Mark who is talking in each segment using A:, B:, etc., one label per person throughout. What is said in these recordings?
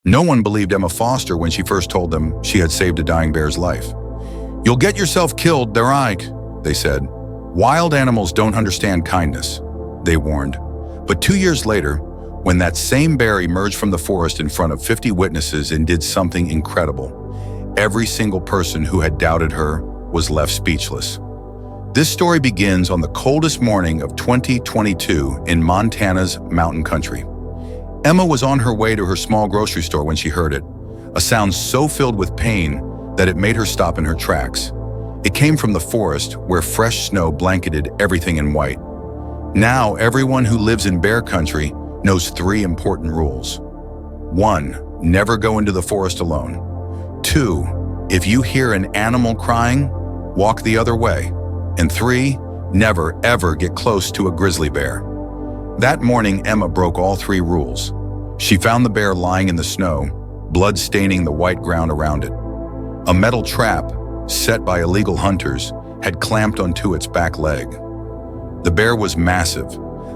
A: No one believed Emma Foster when she first told them she had saved a dying bear's life. "You'll get yourself killed, they're Ike," they said. "Wild animals don't understand kindness," they warned. But 2 years later, when that same bear emerged from the forest in front of 50 witnesses and did something incredible, every single person who had doubted her was left speechless. This story begins on the coldest morning of 2022 in Montana's mountain country. Emma was on her way to her small grocery store when she heard it, a sound so filled with pain that it made her stop in her tracks. It came from the forest, where fresh snow blanketed everything in white. Now, everyone who lives in bear country knows 3 important rules. 1. Never go into the forest alone. 2. If you hear an animal crying, walk the other way. And 3. Never, ever get close to a grizzly bear. That morning, Emma broke all 3 rules. She found the bear lying in the snow, blood staining the white ground around it. A metal trap, set by illegal hunters, had clamped onto its back leg. The bear was massive,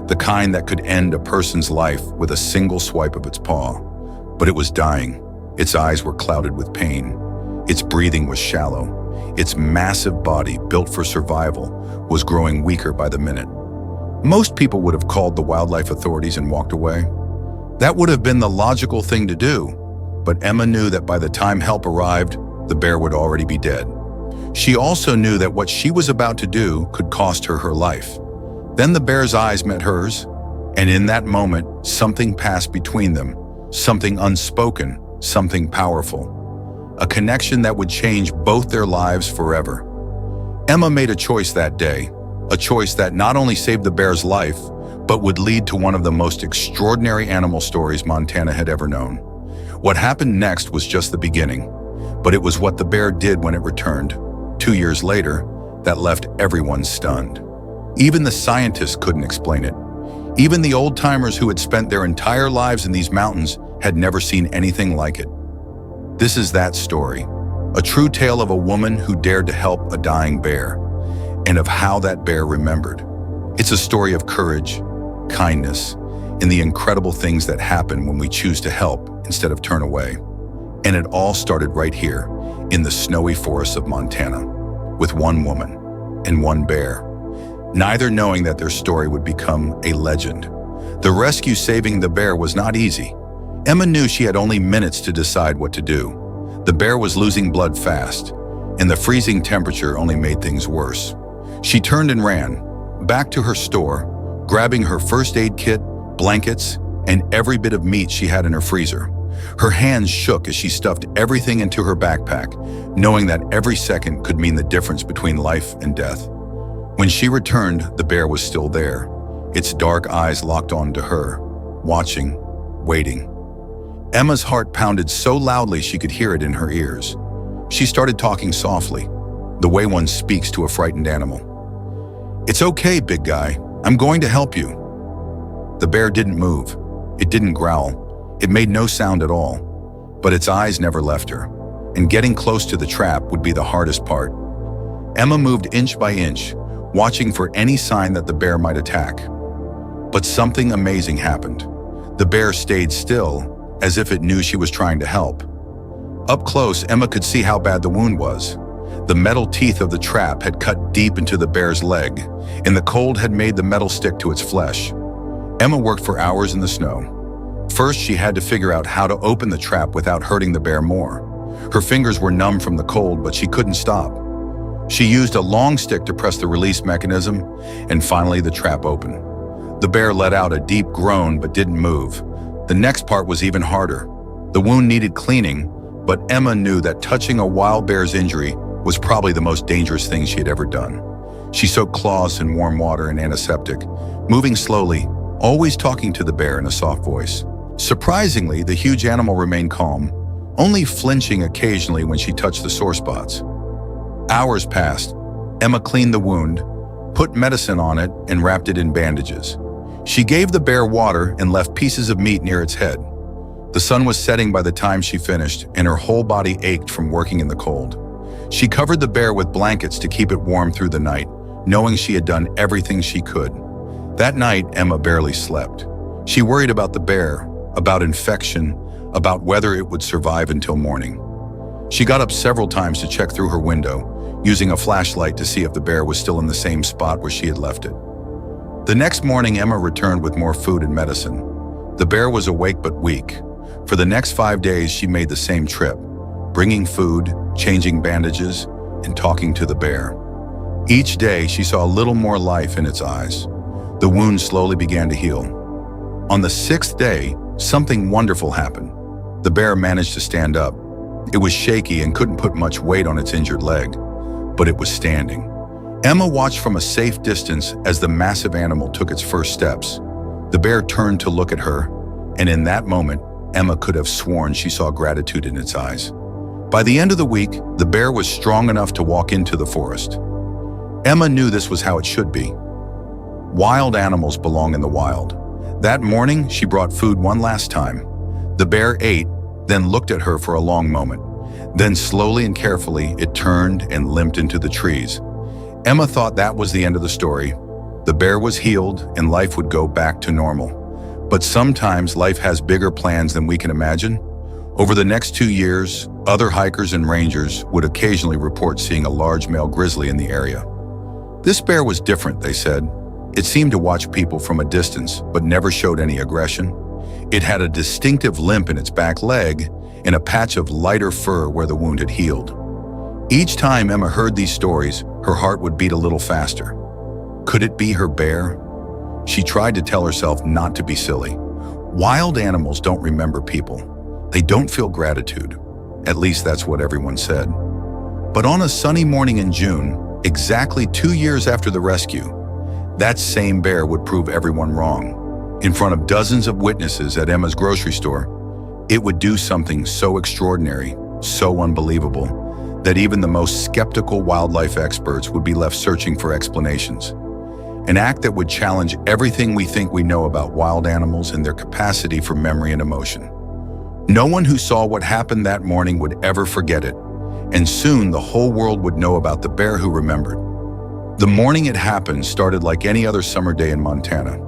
A: the kind that could end a person's life with a single swipe of its paw. But it was dying. Its eyes were clouded with pain. Its breathing was shallow. Its massive body, built for survival, was growing weaker by the minute. Most people would have called the wildlife authorities and walked away. That would have been the logical thing to do, but Emma knew that by the time help arrived, the bear would already be dead. She also knew that what she was about to do could cost her her life. Then the bear's eyes met hers, and in that moment, something passed between them, something unspoken, something powerful. A connection that would change both their lives forever. Emma made a choice that day, a choice that not only saved the bear's life, but would lead to one of the most extraordinary animal stories Montana had ever known. What happened next was just the beginning, but it was what the bear did when it returned, 2 years later, that left everyone stunned. Even the scientists couldn't explain it. Even the old-timers who had spent their entire lives in these mountains had never seen anything like it. This is that story, a true tale of a woman who dared to help a dying bear, and of how that bear remembered. It's a story of courage, kindness, and the incredible things that happen when we choose to help instead of turn away. And it all started right here, in the snowy forests of Montana, with one woman and one bear, neither knowing that their story would become a legend. The rescue saving the bear was not easy. Emma knew she had only minutes to decide what to do. The bear was losing blood fast, and the freezing temperature only made things worse. She turned and ran, back to her store, grabbing her first aid kit, blankets, and every bit of meat she had in her freezer. Her hands shook as she stuffed everything into her backpack, knowing that every second could mean the difference between life and death. When she returned, the bear was still there, its dark eyes locked onto her, watching, waiting. Emma's heart pounded so loudly she could hear it in her ears. She started talking softly, the way one speaks to a frightened animal. "It's okay, big guy. I'm going to help you." The bear didn't move. It didn't growl. It made no sound at all. But its eyes never left her, and getting close to the trap would be the hardest part. Emma moved inch by inch, watching for any sign that the bear might attack. But something amazing happened. The bear stayed still, as if it knew she was trying to help. Up close, Emma could see how bad the wound was. The metal teeth of the trap had cut deep into the bear's leg, and the cold had made the metal stick to its flesh. Emma worked for hours in the snow. First, she had to figure out how to open the trap without hurting the bear more. Her fingers were numb from the cold, but she couldn't stop. She used a long stick to press the release mechanism, and finally the trap opened. The bear let out a deep groan but didn't move. The next part was even harder. The wound needed cleaning, but Emma knew that touching a wild bear's injury was probably the most dangerous thing she had ever done. She soaked claws in warm water and antiseptic, moving slowly, always talking to the bear in a soft voice. Surprisingly, the huge animal remained calm, only flinching occasionally when she touched the sore spots. Hours passed. Emma cleaned the wound, put medicine on it, and wrapped it in bandages. She gave the bear water and left pieces of meat near its head. The sun was setting by the time she finished, and her whole body ached from working in the cold. She covered the bear with blankets to keep it warm through the night, knowing she had done everything she could. That night, Emma barely slept. She worried about the bear, about infection, about whether it would survive until morning. She got up several times to check through her window, using a flashlight to see if the bear was still in the same spot where she had left it. The next morning, Emma returned with more food and medicine. The bear was awake but weak. For the next 5 days, she made the same trip, bringing food, changing bandages, and talking to the bear. Each day, she saw a little more life in its eyes. The wound slowly began to heal. On the 6th day, something wonderful happened. The bear managed to stand up. It was shaky and couldn't put much weight on its injured leg, but it was standing. Emma watched from a safe distance as the massive animal took its first steps. The bear turned to look at her, and in that moment, Emma could have sworn she saw gratitude in its eyes. By the end of the week, the bear was strong enough to walk into the forest. Emma knew this was how it should be. Wild animals belong in the wild. That morning, she brought food one last time. The bear ate, then looked at her for a long moment. Then slowly and carefully, it turned and limped into the trees. Emma thought that was the end of the story. The bear was healed and life would go back to normal. But sometimes life has bigger plans than we can imagine. Over the next 2 years, other hikers and rangers would occasionally report seeing a large male grizzly in the area. This bear was different, they said. It seemed to watch people from a distance, but never showed any aggression. It had a distinctive limp in its back leg and a patch of lighter fur where the wound had healed. Each time Emma heard these stories, her heart would beat a little faster. Could it be her bear? She tried to tell herself not to be silly. Wild animals don't remember people. They don't feel gratitude. At least that's what everyone said. But on a sunny morning in June, exactly 2 years after the rescue, that same bear would prove everyone wrong. In front of dozens of witnesses at Emma's grocery store, it would do something so extraordinary, so unbelievable, that even the most skeptical wildlife experts would be left searching for explanations. An act that would challenge everything we think we know about wild animals and their capacity for memory and emotion. No one who saw what happened that morning would ever forget it, and soon the whole world would know about the bear who remembered. The morning it happened started like any other summer day in Montana.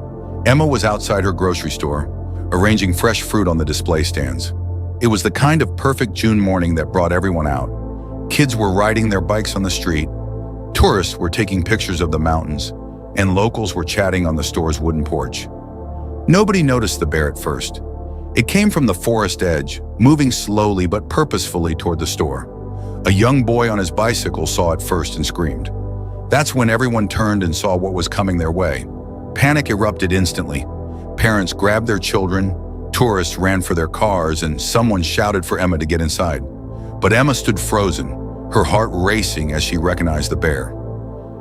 A: Emma was outside her grocery store, arranging fresh fruit on the display stands. It was the kind of perfect June morning that brought everyone out. Kids were riding their bikes on the street, tourists were taking pictures of the mountains, and locals were chatting on the store's wooden porch. Nobody noticed the bear at first. It came from the forest edge, moving slowly but purposefully toward the store. A young boy on his bicycle saw it first and screamed. That's when everyone turned and saw what was coming their way. Panic erupted instantly. Parents grabbed their children, tourists ran for their cars, and someone shouted for Emma to get inside. But Emma stood frozen, her heart racing as she recognized the bear.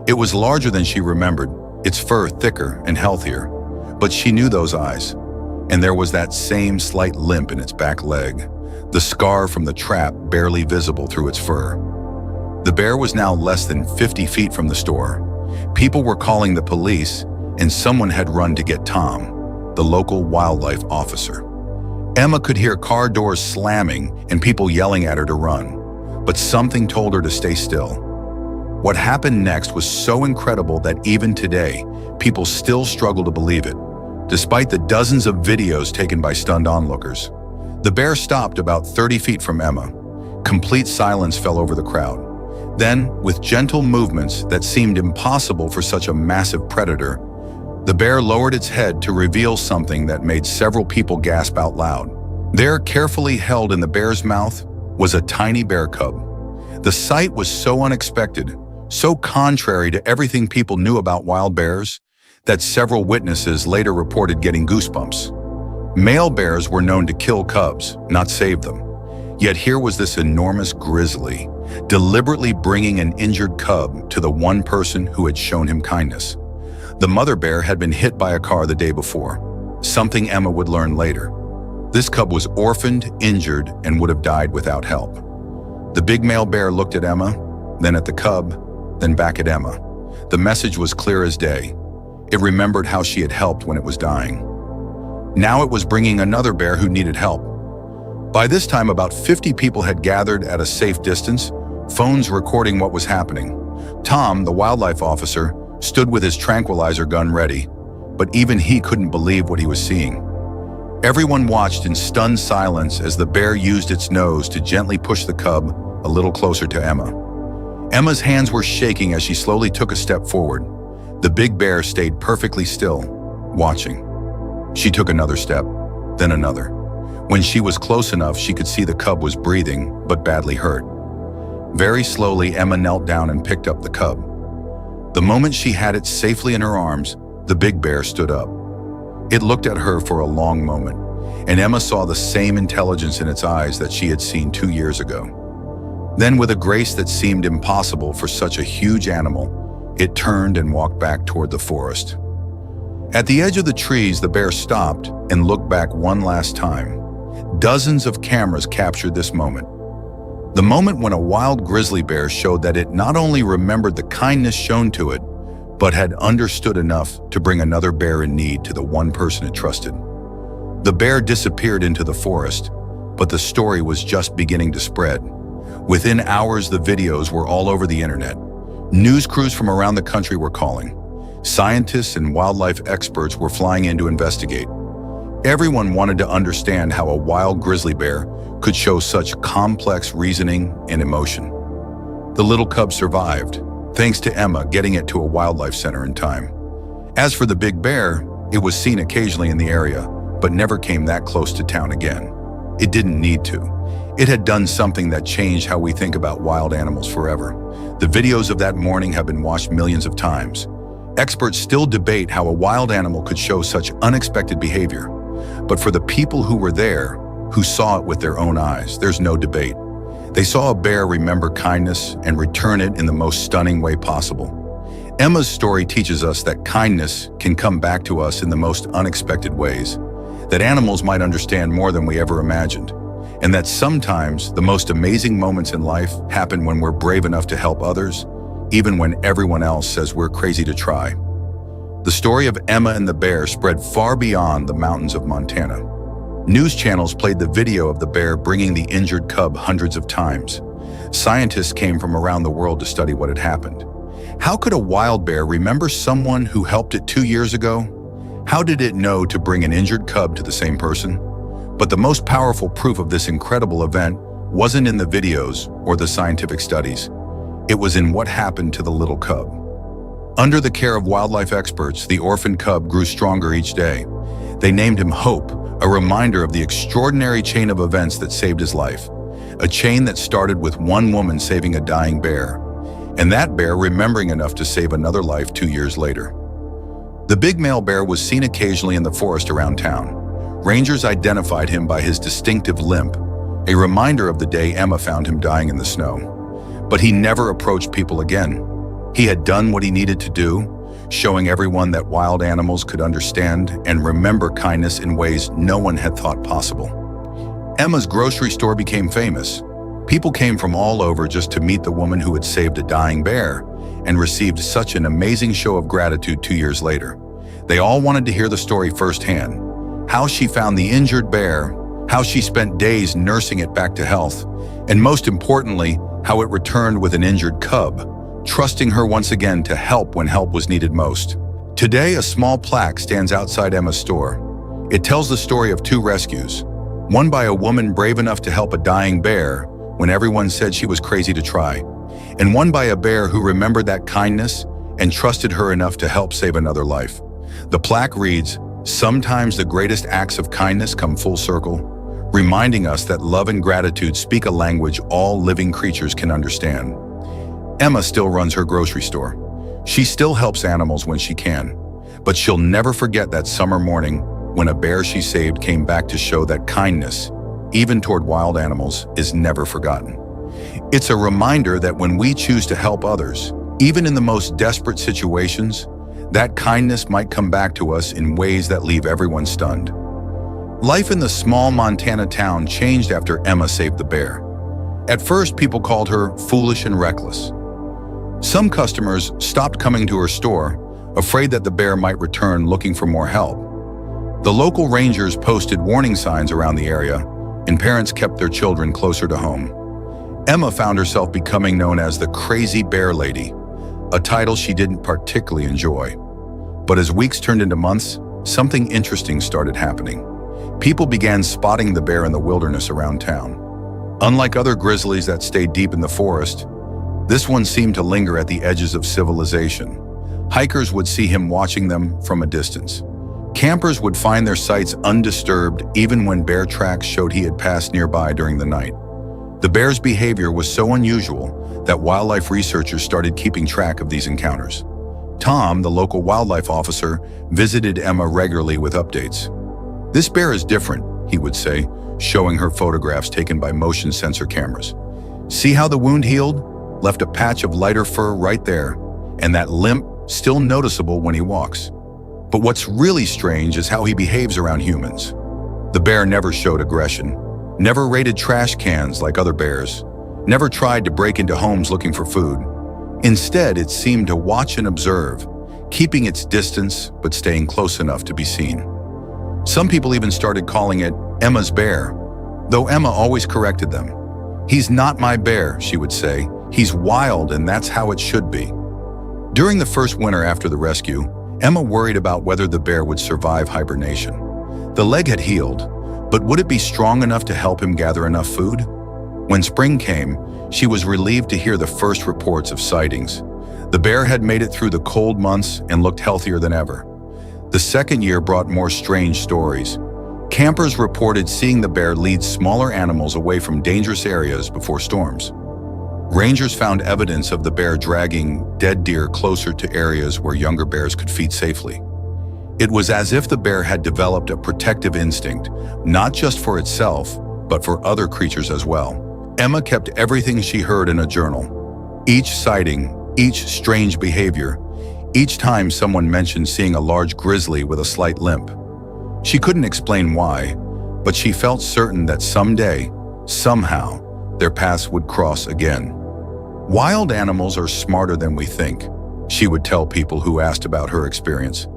A: It was larger than she remembered, its fur thicker and healthier, but she knew those eyes. And there was that same slight limp in its back leg, the scar from the trap barely visible through its fur. The bear was now less than 50 feet from the store. People were calling the police, and someone had run to get Tom, the local wildlife officer. Emma could hear car doors slamming and people yelling at her to run, but something told her to stay still. What happened next was so incredible that even today, people still struggle to believe it, despite the dozens of videos taken by stunned onlookers. The bear stopped about 30 feet from Emma. Complete silence fell over the crowd. Then, with gentle movements that seemed impossible for such a massive predator, the bear lowered its head to reveal something that made several people gasp out loud. There, carefully held in the bear's mouth, was a tiny bear cub. The sight was so unexpected, so contrary to everything people knew about wild bears, that several witnesses later reported getting goosebumps. Male bears were known to kill cubs, not save them. Yet here was this enormous grizzly, deliberately bringing an injured cub to the one person who had shown him kindness. The mother bear had been hit by a car the day before, something Emma would learn later. This cub was orphaned, injured, and would have died without help. The big male bear looked at Emma, then at the cub, then back at Emma. The message was clear as day. It remembered how she had helped when it was dying. Now it was bringing another bear who needed help. By this time, about 50 people had gathered at a safe distance, phones recording what was happening. Tom, the wildlife officer, stood with his tranquilizer gun ready, but even he couldn't believe what he was seeing. Everyone watched in stunned silence as the bear used its nose to gently push the cub a little closer to Emma. Emma's hands were shaking as she slowly took a step forward. The big bear stayed perfectly still, watching. She took another step, then another. When she was close enough, she could see the cub was breathing, but badly hurt. Very slowly, Emma knelt down and picked up the cub. The moment she had it safely in her arms, the big bear stood up. It looked at her for a long moment, and Emma saw the same intelligence in its eyes that she had seen 2 years ago. Then, with a grace that seemed impossible for such a huge animal, it turned and walked back toward the forest. At the edge of the trees, the bear stopped and looked back one last time. Dozens of cameras captured this moment. The moment when a wild grizzly bear showed that it not only remembered the kindness shown to it, but had understood enough to bring another bear in need to the one person it trusted. The bear disappeared into the forest, but the story was just beginning to spread. Within hours, the videos were all over the internet. News crews from around the country were calling. Scientists and wildlife experts were flying in to investigate. Everyone wanted to understand how a wild grizzly bear could show such complex reasoning and emotion. The little cub survived, thanks to Emma getting it to a wildlife center in time. As for the big bear, it was seen occasionally in the area, but never came that close to town again. It didn't need to. It had done something that changed how we think about wild animals forever. The videos of that morning have been watched millions of times. Experts still debate how a wild animal could show such unexpected behavior. But for the people who were there, who saw it with their own eyes, there's no debate. They saw a bear remember kindness and return it in the most stunning way possible. Emma's story teaches us that kindness can come back to us in the most unexpected ways, that animals might understand more than we ever imagined, and that sometimes the most amazing moments in life happen when we're brave enough to help others, even when everyone else says we're crazy to try. The story of Emma and the bear spread far beyond the mountains of Montana. News channels played the video of the bear bringing the injured cub hundreds of times. Scientists came from around the world to study what had happened. How could a wild bear remember someone who helped it 2 years ago? How did it know to bring an injured cub to the same person? But the most powerful proof of this incredible event wasn't in the videos or the scientific studies. It was in what happened to the little cub. Under the care of wildlife experts, the orphan cub grew stronger each day. They named him Hope, a reminder of the extraordinary chain of events that saved his life. A chain that started with one woman saving a dying bear, and that bear remembering enough to save another life 2 years later. The big male bear was seen occasionally in the forest around town. Rangers identified him by his distinctive limp, a reminder of the day Emma found him dying in the snow. But he never approached people again. He had done what he needed to do, showing everyone that wild animals could understand and remember kindness in ways no one had thought possible. Emma's grocery store became famous. People came from all over just to meet the woman who had saved a dying bear and received such an amazing show of gratitude 2 years later. They all wanted to hear the story firsthand, how she found the injured bear, how she spent days nursing it back to health, and most importantly, how it returned with an injured cub, trusting her once again to help when help was needed most. Today, a small plaque stands outside Emma's store. It tells the story of 2 rescues, one by a woman brave enough to help a dying bear when everyone said she was crazy to try, and one by a bear who remembered that kindness and trusted her enough to help save another life. The plaque reads, "Sometimes the greatest acts of kindness come full circle," reminding us that love and gratitude speak a language all living creatures can understand. Emma still runs her grocery store. She still helps animals when she can, but she'll never forget that summer morning when a bear she saved came back to show that kindness, even toward wild animals, is never forgotten. It's a reminder that when we choose to help others, even in the most desperate situations, that kindness might come back to us in ways that leave everyone stunned. Life in the small Montana town changed after Emma saved the bear. At first, people called her foolish and reckless. Some customers stopped coming to her store, afraid that the bear might return looking for more help. The local rangers posted warning signs around the area, and parents kept their children closer to home. Emma found herself becoming known as the Crazy Bear Lady, a title she didn't particularly enjoy. But as weeks turned into months, something interesting started happening. people began spotting the bear in the wilderness around town. Unlike other grizzlies that stayed deep in the forest, this one seemed to linger at the edges of civilization. Hikers would see him watching them from a distance. Campers would find their sights undisturbed even when bear tracks showed he had passed nearby during the night. The bear's behavior was so unusual that wildlife researchers started keeping track of these encounters. Tom, the local wildlife officer, visited Emma regularly with updates. "This bear is different," he would say, showing her photographs taken by motion sensor cameras. "See how the wound healed? Left a patch of lighter fur right there, and that limp still noticeable when he walks. But what's really strange is how he behaves around humans. The bear never showed aggression, never raided trash cans like other bears, never tried to break into homes looking for food. Instead, it seemed to watch and observe, keeping its distance but staying close enough to be seen. Some people even started calling it Emma's bear, though Emma always corrected them. "He's not my bear," she would say. "He's wild, and that's how it should be." During the first winter after the rescue, Emma worried about whether the bear would survive hibernation. The leg had healed, but would it be strong enough to help him gather enough food? When spring came, she was relieved to hear the first reports of sightings. The bear had made it through the cold months and looked healthier than ever. The second year brought more strange stories. Campers reported seeing the bear lead smaller animals away from dangerous areas before storms. Rangers found evidence of the bear dragging dead deer closer to areas where younger bears could feed safely. It was as if the bear had developed a protective instinct, not just for itself, but for other creatures as well. Emma kept everything she heard in a journal. Each sighting, each strange behavior, each time someone mentioned seeing a large grizzly with a slight limp. She couldn't explain why, but she felt certain that someday, somehow, their paths would cross again. "Wild animals are smarter than we think," she would tell people who asked about her experience.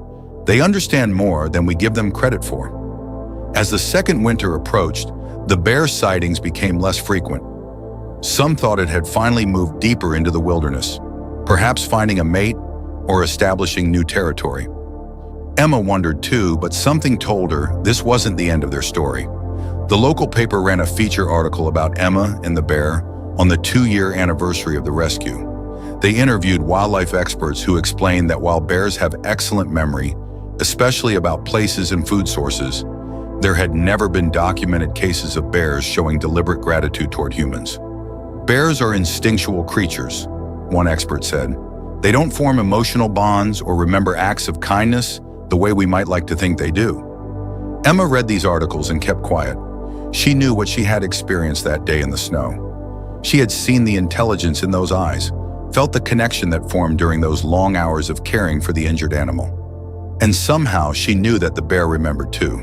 A: "They understand more than we give them credit for." As the second winter approached, the bear sightings became less frequent. Some thought it had finally moved deeper into the wilderness, perhaps finding a mate or establishing new territory. Emma wondered too, but something told her this wasn't the end of their story. The local paper ran a feature article about Emma and the bear on the 2-year anniversary of the rescue. They interviewed wildlife experts who explained that while bears have excellent memory, especially about places and food sources, there had never been documented cases of bears showing deliberate gratitude toward humans. "Bears are instinctual creatures," one expert said. "They don't form emotional bonds or remember acts of kindness the way we might like to think they do." Emma read these articles and kept quiet. She knew what she had experienced that day in the snow. She had seen the intelligence in those eyes, felt the connection that formed during those long hours of caring for the injured animal. And somehow she knew that the bear remembered too.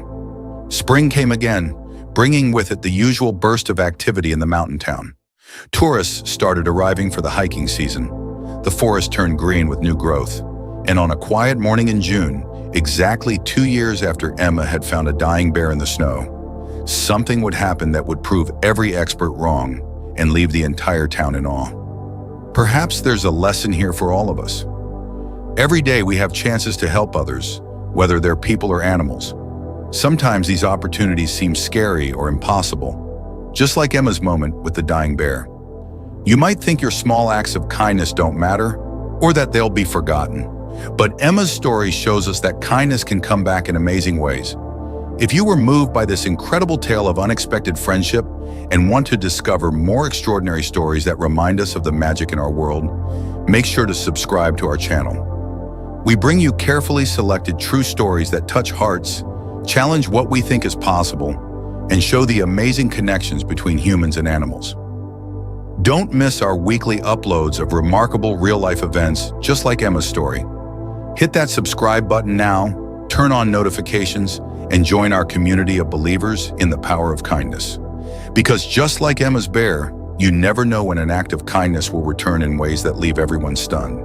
A: Spring came again, bringing with it the usual burst of activity in the mountain town. Tourists started arriving for the hiking season. The forest turned green with new growth. And on a quiet morning in June, exactly 2 years after Emma had found a dying bear in the snow, something would happen that would prove every expert wrong and leave the entire town in awe. Perhaps there's a lesson here for all of us. Every day we have chances to help others, whether they're people or animals. Sometimes these opportunities seem scary or impossible, just like Emma's moment with the dying bear. You might think your small acts of kindness don't matter, or that they'll be forgotten. But Emma's story shows us that kindness can come back in amazing ways. If you were moved by this incredible tale of unexpected friendship and want to discover more extraordinary stories that remind us of the magic in our world, make sure to subscribe to our channel. We bring you carefully selected true stories that touch hearts, challenge what we think is possible, and show the amazing connections between humans and animals. Don't miss our weekly uploads of remarkable real-life events just like Emma's story. Hit that subscribe button now, turn on notifications, and join our community of believers in the power of kindness. Because just like Emma's bear, you never know when an act of kindness will return in ways that leave everyone stunned.